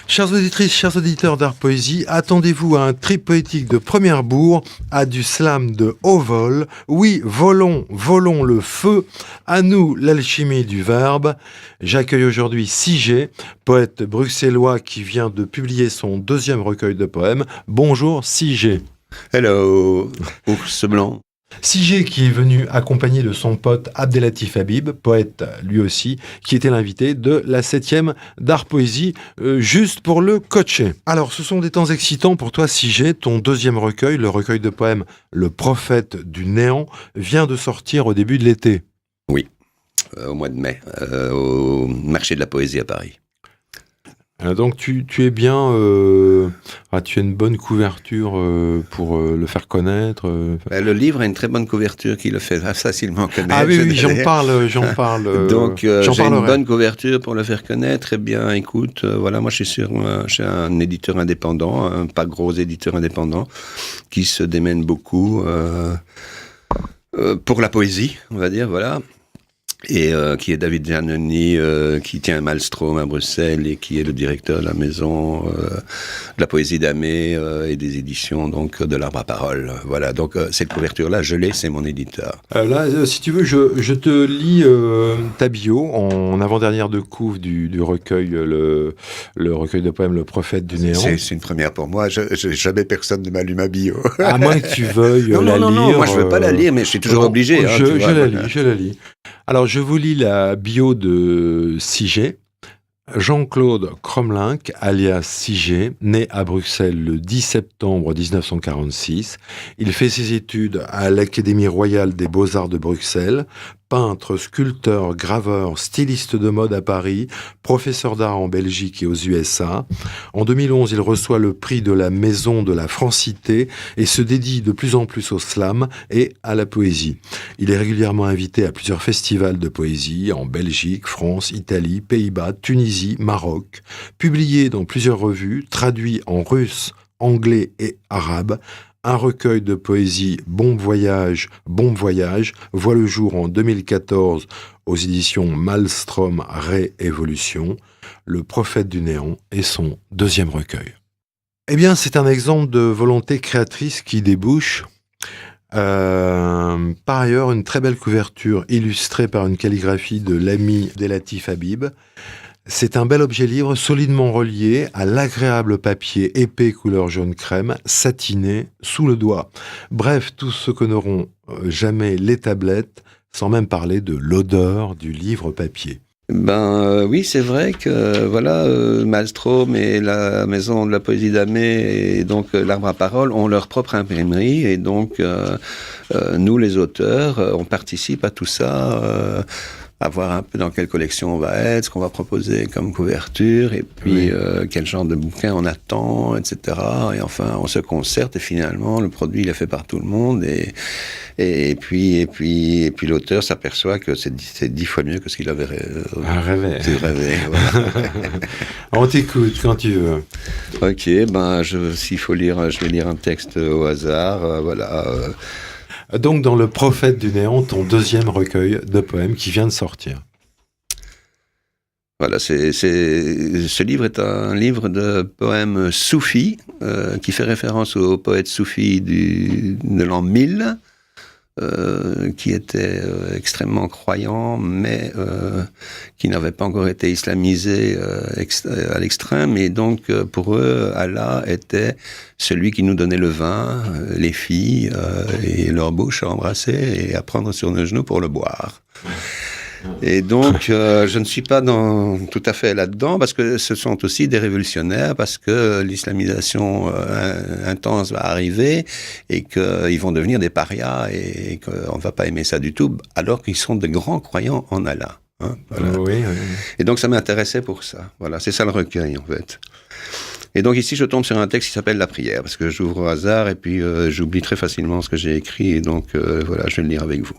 Chères auditrices, chers auditeurs d'Art Poésie, attendez-vous à un trip poétique de première bourre, à du slam de haut vol. Oui, volons le feu, à nous l'alchimie du verbe. J'accueille aujourd'hui Sigé, poète bruxellois qui vient de publier son deuxième recueil de poèmes. Bonjour Sigé. Hello, ours blanc. Sigé qui est venu accompagné de son pote Abdelatif Habib, poète lui aussi, qui était l'invité de la 7e d'Art Poésie, juste pour le coacher. Alors, ce sont des temps excitants pour toi, Sigé. Ton deuxième recueil, le recueil de poèmes Le Prophète du Néant, vient de sortir au début de l'été. Oui, au mois de mai, au marché de la poésie à Paris. Donc tu es bien, tu as une bonne couverture pour le faire connaître. Le livre a une très bonne couverture qui le fait facilement connaître. Ah oui, j'en parle. Donc j'ai parlerai. une bonne couverture pour le faire connaître. Eh bien, écoute, voilà, moi je suis chez un éditeur indépendant, un pas gros éditeur indépendant, qui se démène beaucoup pour la poésie, on va dire, voilà. Et qui est David Giannoni, qui tient un Maelstrom à Bruxelles et qui est le directeur de la maison de la poésie d'Amé et des éditions donc de l'Arbre à Parole. Voilà, donc cette couverture-là, je l'ai, c'est mon éditeur. Là, si tu veux, je te lis ta bio en avant-dernière de couve du recueil, le recueil de poèmes Le Prophète du Néant. C'est une première pour moi, jamais personne ne m'a lu ma bio. À moins que tu veuilles la lire. Non, moi je veux pas la lire, mais je suis toujours obligé. Je la lis. Alors, je vous lis la bio de Sigé. Jean-Claude Cromlinck, alias Sigé, né à Bruxelles le 10 septembre 1946. Il fait ses études à l'Académie royale des beaux-arts de Bruxelles. Peintre, sculpteur, graveur, styliste de mode à Paris, professeur d'art en Belgique et aux USA. En 2011, il reçoit le prix de la Maison de la Francité et se dédie de plus en plus au slam et à la poésie. Il est régulièrement invité à plusieurs festivals de poésie en Belgique, France, Italie, Pays-Bas, Tunisie, Maroc. Publié dans plusieurs revues, traduit en russe, anglais et arabe. Un recueil de poésie Bon voyage, voit le jour en 2014 aux éditions Maelstrom Réévolution. Le Prophète du Néant est son deuxième recueil. Eh bien, c'est un exemple de volonté créatrice qui débouche. Par ailleurs, une très belle couverture illustrée par une calligraphie de l'ami Abdelatif Habib. C'est un bel objet livre solidement relié à l'agréable papier épais couleur jaune crème, satiné, sous le doigt. Bref, tout ce que n'auront jamais les tablettes, sans même parler de l'odeur du livre papier. Oui, c'est vrai que voilà, Maelstrom et la Maison de la Poésie d'Amé et donc l'Arbre à Parole ont leur propre imprimerie et donc nous les auteurs, on participe à tout ça. À voir un peu dans quelle collection on va être, ce qu'on va proposer comme couverture, et puis quel genre de bouquin on attend, etc. Et enfin, on se concerte, et finalement, le produit, il est fait par tout le monde, et puis l'auteur s'aperçoit que c'est 10 fois mieux que ce qu'il avait rêvé. Voilà. On t'écoute quand tu veux. Ok, s'il faut lire, je vais lire un texte au hasard, voilà. Donc, dans Le Prophète du Néant, ton deuxième recueil de poèmes qui vient de sortir. Voilà, ce livre est un livre de poèmes soufis, qui fait référence aux poètes soufis de l'an 1000, qui étaient extrêmement croyants, mais qui n'avaient pas encore été islamisés à l'extrême. Et donc, pour eux, Allah était celui qui nous donnait le vin, les filles, et leur bouche à embrasser et à prendre sur nos genoux pour le boire. Et donc, je ne suis pas tout à fait là-dedans, parce que ce sont aussi des révolutionnaires, parce que l'islamisation intense va arriver, et qu'ils vont devenir des parias, et qu'on ne va pas aimer ça du tout, alors qu'ils sont de grands croyants en Allah. Hein, voilà. Oui. Et donc, ça m'intéressait pour ça. Voilà, c'est ça le recueil, en fait. Et donc ici, je tombe sur un texte qui s'appelle La prière, parce que j'ouvre au hasard, et puis j'oublie très facilement ce que j'ai écrit, et donc voilà, je vais le lire avec vous.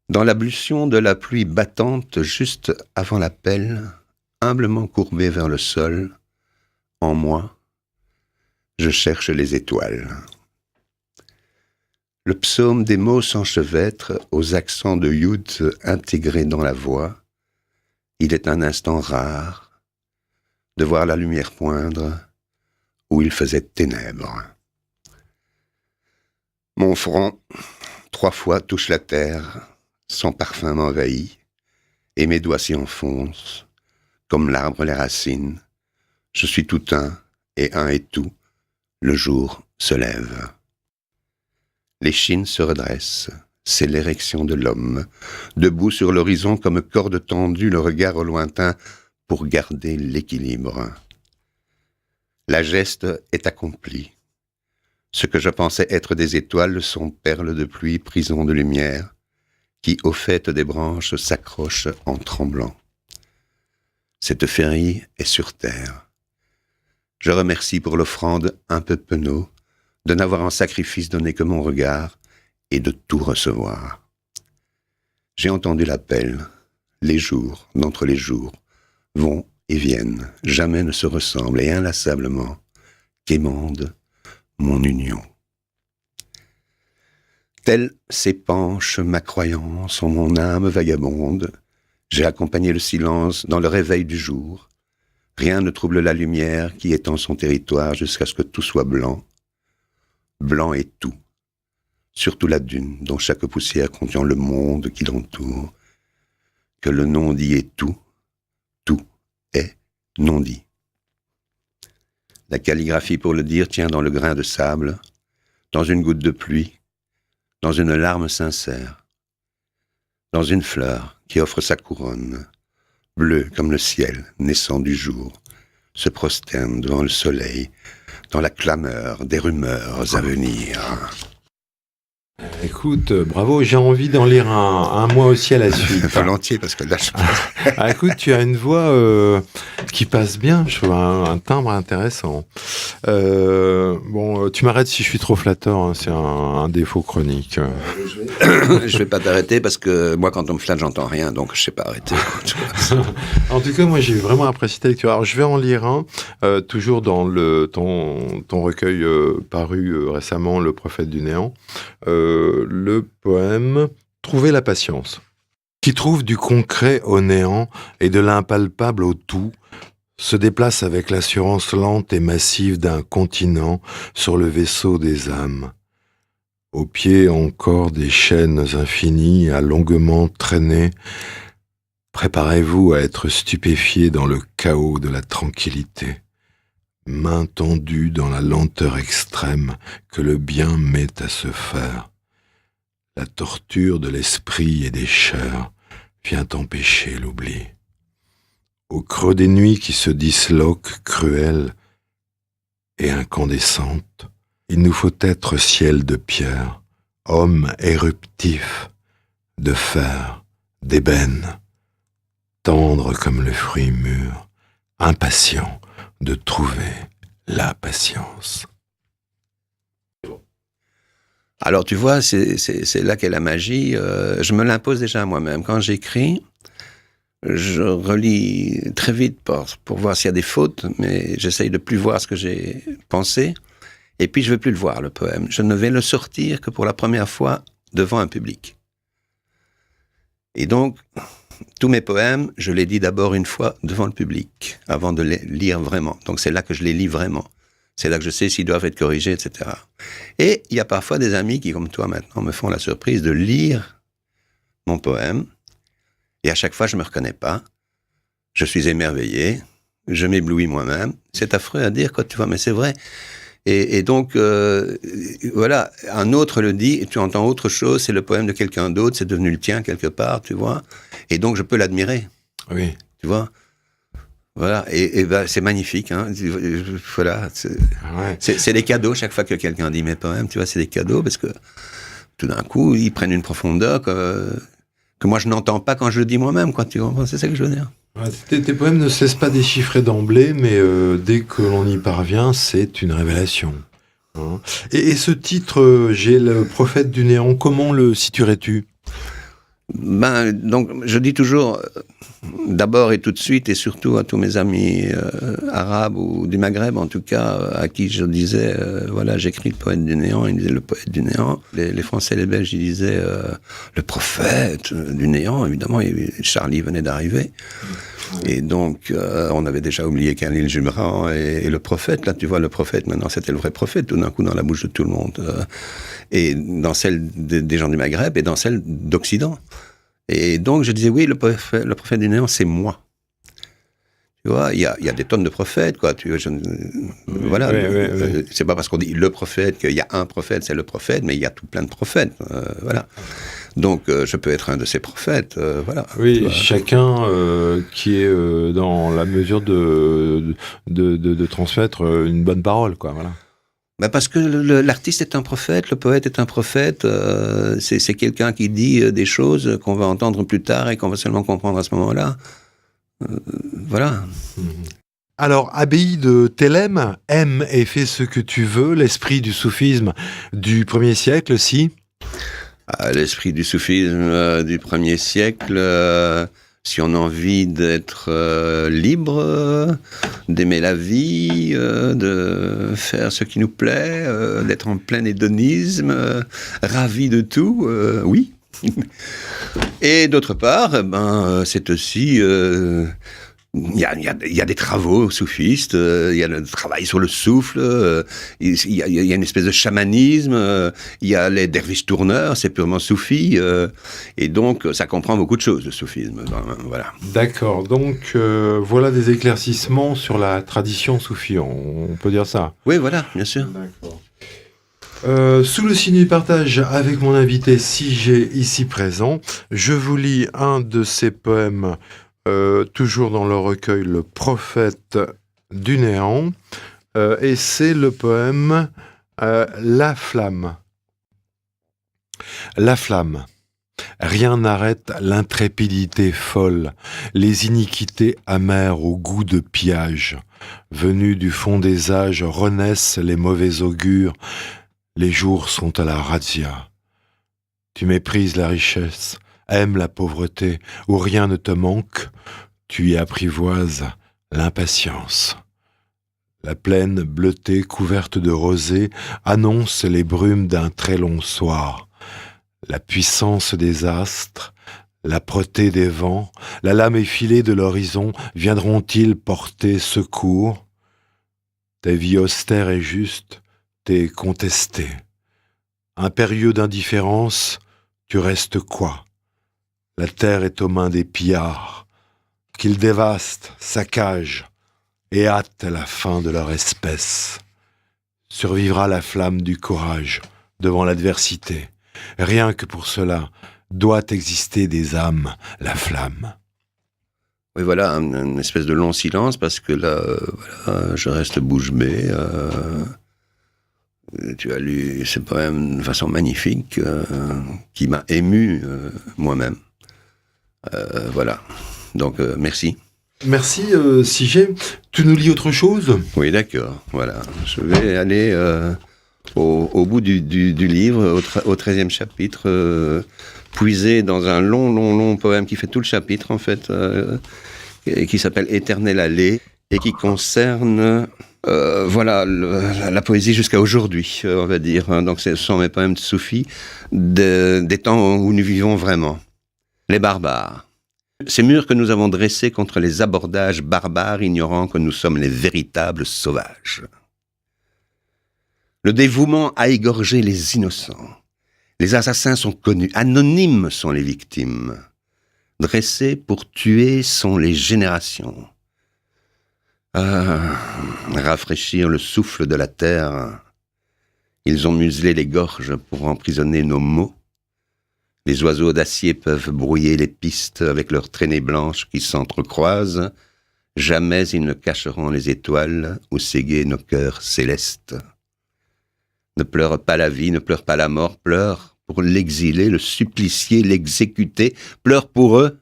Dans l'ablution de la pluie battante juste avant l'appel, humblement courbé vers le sol, en moi, je cherche les étoiles. Le psaume des mots s'enchevêtre aux accents de Yud intégrés dans la voix. Il est un instant rare, de voir la lumière poindre où il faisait ténèbres. Mon front, 3 fois touche la terre, son parfum m'envahit, et mes doigts s'y enfoncent, comme l'arbre les racines. Je suis tout un est tout, le jour se lève. L'échine se redresse, c'est l'érection de l'homme, debout sur l'horizon comme corde tendue, le regard au lointain pour garder l'équilibre. La geste est accomplie. Ce que je pensais être des étoiles sont perles de pluie, prisons de lumière, qui, au faîte des branches, s'accrochent en tremblant. Cette féerie est sur terre. Je remercie pour l'offrande un peu penaud, de n'avoir en sacrifice donné que mon regard, et de tout recevoir. J'ai entendu l'appel. Les jours, d'entre les jours, vont et viennent, jamais ne se ressemblent, et inlassablement, quémande mon union. Telle s'épanche ma croyance en mon âme vagabonde, j'ai accompagné le silence dans le réveil du jour. Rien ne trouble la lumière qui étend son territoire jusqu'à ce que tout soit blanc. Blanc est tout, surtout la dune dont chaque poussière contient le monde qui l'entoure. Que le non-dit est tout, tout est non-dit. La calligraphie pour le dire tient dans le grain de sable, dans une goutte de pluie, dans une larme sincère, dans une fleur qui offre sa couronne, bleue comme le ciel naissant du jour, se prosterne devant le soleil, dans la clameur des rumeurs à venir. Écoute, bravo, j'ai envie d'en lire un mois aussi à la suite. Volontiers, parce que là, je... Écoute, tu as une voix qui passe bien, je trouve un timbre intéressant. Bon, tu m'arrêtes si je suis trop flatteur, hein, c'est un défaut chronique. Je vais pas t'arrêter parce que moi, quand on me flatte, j'entends rien, donc je sais pas arrêter. En tout cas, moi, j'ai vraiment apprécié ta lecture. Alors, je vais en lire un, toujours dans ton recueil paru récemment, Le Prophète du Néant. Le poème « Trouver la patience », qui trouve du concret au néant et de l'impalpable au tout, se déplace avec l'assurance lente et massive d'un continent sur le vaisseau des âmes. Au pied encore des chaînes infinies à longuement traîner, préparez-vous à être stupéfiés dans le chaos de la tranquillité, main tendue dans la lenteur extrême que le bien met à se faire. La torture de l'esprit et des chairs vient empêcher l'oubli. Au creux des nuits qui se disloquent, cruelles et incandescentes, il nous faut être ciel de pierre, homme éruptif, de fer, d'ébène, tendre comme le fruit mûr, impatient de trouver la patience. Alors, tu vois, c'est là qu'est la magie. Je me l'impose déjà à moi-même. Quand j'écris, je relis très vite pour voir s'il y a des fautes, mais j'essaye de plus voir ce que j'ai pensé. Et puis, je ne vais plus le voir, le poème. Je ne vais le sortir que pour la première fois devant un public. Et donc, tous mes poèmes, je les dis d'abord une fois devant le public, avant de les lire vraiment. Donc, c'est là que je les lis vraiment. C'est là que je sais s'ils doivent être corrigés, etc. Et il y a parfois des amis qui, comme toi maintenant, me font la surprise de lire mon poème. Et à chaque fois, je ne me reconnais pas. Je suis émerveillé. Je m'éblouis moi-même. C'est affreux à dire, quoi, tu vois, mais c'est vrai. Et donc, voilà, un autre le dit, et tu entends autre chose, c'est le poème de quelqu'un d'autre, c'est devenu le tien quelque part, tu vois. Et donc, je peux l'admirer. Oui. Tu vois. Voilà, et ben, c'est magnifique, hein. Voilà, c'est des cadeaux chaque fois que quelqu'un dit mes poèmes, tu vois, c'est des cadeaux parce que tout d'un coup, ils prennent une profondeur que moi je n'entends pas quand je le dis moi-même, quoi, tu comprends, c'est ça que je veux dire. Ouais, tes poèmes ne cessent pas déchiffrer d'emblée, mais dès que l'on y parvient, c'est une révélation. Hein. Et ce titre, j'ai le prophète du néant, comment le situerais-tu ? Donc, je dis toujours, d'abord et tout de suite, et surtout à tous mes amis arabes ou du Maghreb, en tout cas, à qui je disais, voilà, j'écris le poète du néant, ils me disaient le poète du néant. Les Français et les Belges, ils disaient le prophète du néant, évidemment, Charlie venait d'arriver. Et donc, on avait déjà oublié Khalil Gibran et le prophète. Là, tu vois, le prophète, maintenant, c'était le vrai prophète, tout d'un coup, dans la bouche de tout le monde. Et dans celle des gens du Maghreb et dans celle d'Occident. Et donc, je disais, oui, le prophète du néant, c'est moi. Tu vois, il y a des tonnes de prophètes, quoi. Voilà. C'est pas parce qu'on dit le prophète qu'il y a un prophète, c'est le prophète, mais il y a tout plein de prophètes. Voilà. Donc, je peux être un de ces prophètes, voilà. Oui, chacun qui est dans la mesure de transmettre une bonne parole, quoi, voilà. Ben parce que l'artiste est un prophète, le poète est un prophète, c'est quelqu'un qui dit des choses qu'on va entendre plus tard et qu'on va seulement comprendre à ce moment-là. Voilà. Alors, Abbaye de Thélème, aime et fais ce que tu veux, l'esprit du soufisme du 1er siècle, si. L'esprit du soufisme du 1er siècle, si on a envie d'être libre, d'aimer la vie, de faire ce qui nous plaît, d'être en plein hédonisme, ravi de tout, oui. Et d'autre part, c'est aussi... Il y a des travaux soufistes, il y a le travail sur le souffle, il y a une espèce de chamanisme, il y a les derviches tourneurs, c'est purement soufi, et donc ça comprend beaucoup de choses, le soufisme. Voilà. D'accord, donc voilà des éclaircissements sur la tradition soufie, on peut dire ça. Oui, voilà, bien sûr. D'accord. Sous le signe du partage avec mon invité Sigé ici présent, je vous lis un de ses poèmes. Toujours dans le recueil Le prophète du néant, et c'est le poème La flamme. La flamme. Rien n'arrête l'intrépidité folle, les iniquités amères au goût de pillage. Venus du fond des âges renaissent les mauvais augures, les jours sont à la razzia. Tu méprises la richesse, aime la pauvreté, où rien ne te manque, tu y apprivoises l'impatience. La plaine bleutée, couverte de rosée, annonce les brumes d'un très long soir. La puissance des astres, l'âpreté des vents, la lame effilée de l'horizon, viendront-ils porter secours? Ta vie austère et juste t'est contestée. Impérieux d'indifférence, tu restes quoi? La terre est aux mains des pillards, qu'ils dévastent, saccagent et hâtent la fin de leur espèce. Survivra la flamme du courage devant l'adversité. Rien que pour cela doit exister des âmes, la flamme. Oui, voilà, une espèce de long silence, parce que là, voilà, je reste bouche bée. Tu as lu ce poème de façon magnifique, qui m'a ému moi-même. Voilà, donc merci. Merci Sigé. Tu nous lis autre chose? Oui, d'accord, voilà. Je vais aller au bout du livre, au 13e chapitre, puiser dans un long poème qui fait tout le chapitre, en fait, et qui s'appelle « Éternelle allée », et qui concerne... voilà, la poésie jusqu'à aujourd'hui, on va dire. Donc, ce sont mes poèmes de soufis des temps où nous vivons vraiment. Les barbares. Ces murs que nous avons dressés contre les abordages barbares, ignorant que nous sommes les véritables sauvages. Le dévouement a égorgé les innocents. Les assassins sont connus, anonymes sont les victimes. Dressés pour tuer sont les générations. Rafraîchir le souffle de la terre. Ils ont muselé les gorges pour emprisonner nos mots. Les oiseaux d'acier peuvent brouiller les pistes avec leurs traînées blanches qui s'entrecroisent. Jamais ils ne cacheront les étoiles ou séguer nos cœurs célestes. Ne pleure pas la vie, ne pleure pas la mort, pleure pour l'exilé, le supplicié, l'exécuté, pleure pour eux.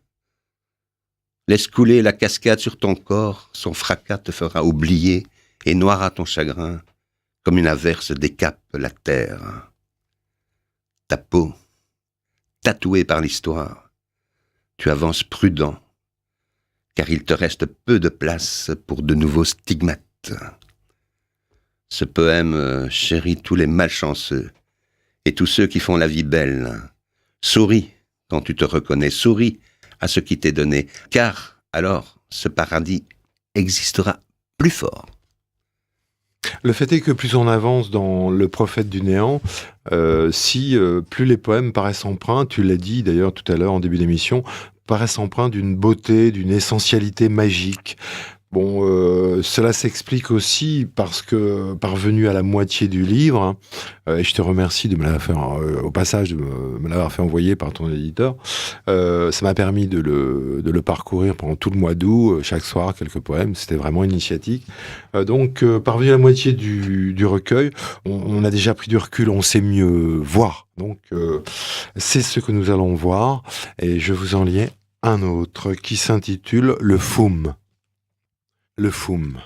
Laisse couler la cascade sur ton corps, son fracas te fera oublier et noiera ton chagrin, comme une averse décape la terre. Ta peau, tatouée par l'histoire, tu avances prudent, car il te reste peu de place pour de nouveaux stigmates. Ce poème chérit tous les malchanceux et tous ceux qui font la vie belle. Souris quand tu te reconnais, souris à ce qui t'est donné, car alors ce paradis existera plus fort. Le fait est que plus on avance dans Le Prophète du Néant, plus les poèmes paraissent empreints, tu l'as dit d'ailleurs tout à l'heure en début d'émission, paraissent empreints d'une beauté, d'une essentialité magique. Bon, cela s'explique aussi parce que, parvenu à la moitié du livre, et je te remercie de me l'avoir fait, au passage, de me l'avoir fait envoyer par ton éditeur, ça m'a permis de le parcourir pendant tout le mois d'août, chaque soir, quelques poèmes, c'était vraiment initiatique. Donc, parvenu à la moitié du recueil, on a déjà pris du recul, on sait mieux voir. Donc, c'est ce que nous allons voir, et je vous en lis un autre qui s'intitule « Le Foum ». Le Foum,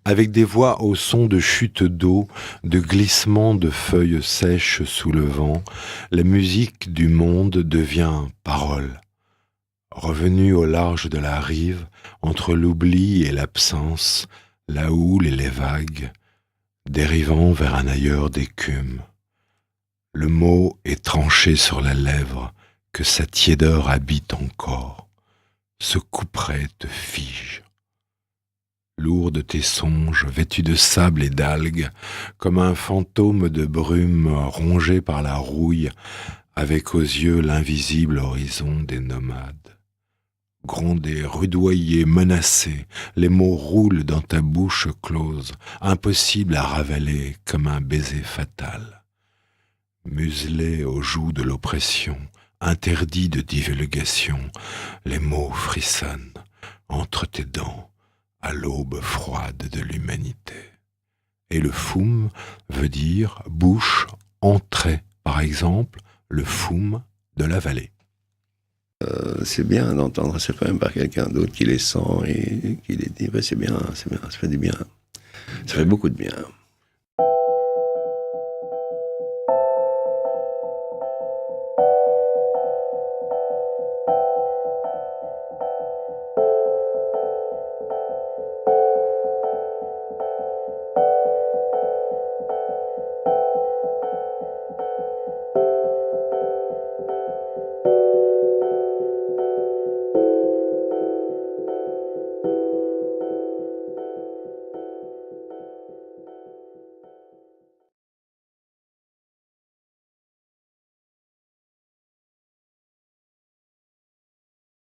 avec des voix au son de chutes d'eau, de glissements de feuilles sèches sous le vent, la musique du monde devient parole. Revenue au large de la rive, entre l'oubli et l'absence, la houle et les vagues, dérivant vers un ailleurs d'écume. Le mot est tranché sur la lèvre, que sa tiédeur habite encore. Ce couperet te fige. Lourd de tes songes, vêtu de sable et d'algues, comme un fantôme de brume rongé par la rouille, avec aux yeux l'invisible horizon des nomades. Grondé, rudoyé, menacé, les mots roulent dans ta bouche close, impossible à ravaler comme un baiser fatal. Muselé aux joues de l'oppression, interdit de divulgation, les mots frissonnent entre tes dents, à l'aube froide de l'humanité. Et le foum veut dire bouche, entrée, par exemple, le foum de la vallée. C'est bien d'entendre ces poèmes par quelqu'un d'autre qui les sent et qui les dit. C'est bien, ça fait du bien. Ça fait beaucoup de bien.